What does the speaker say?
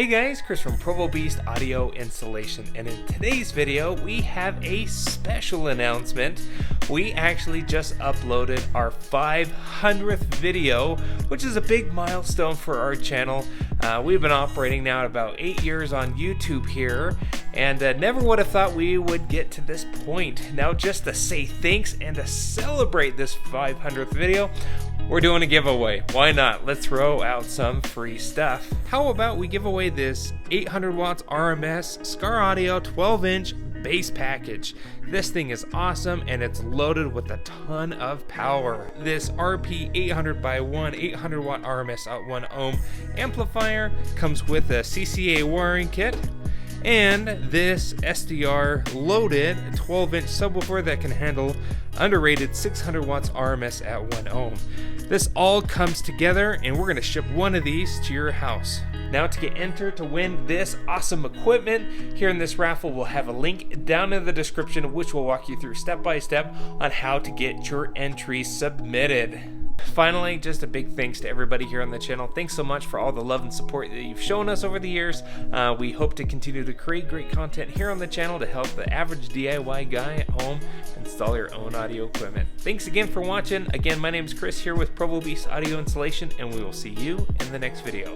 Hey guys, Chris from Provo Beast Audio Installation, and in today's video we have a special announcement. We actually just uploaded our 500th video, which is a big milestone for our channel. We've been operating now at about 8 years on YouTube here, and never would have thought we would get to this point. Now, just to say thanks and to celebrate this 500th video, we're doing a giveaway. Why not? Let's throw out some free stuff. How about we give away this 800 watts RMS Skar Audio 12-inch bass package. This thing is awesome and it's loaded with a ton of power. This RP-800.1 800 watt RMS at 1 ohm amplifier comes with a CCA wiring kit, and this SDR loaded 12-inch subwoofer that can handle underrated 600 watts RMS at 1 ohm. This all comes together and we're going to ship one of these to your house. Now, to get entered to win this awesome equipment here in this raffle, we'll have a link down in the description which will walk you through step by step on how to get your entry submitted. Finally, just a big thanks to everybody here on the channel. Thanks so much for all the love and support that you've shown us over the years. We hope to continue to create great content here on the channel to help the average DIY guy at home install your own audio equipment. Thanks again for watching. Again, my name is Chris here with Provo Beast Audio Installation, and we will see you in the next video.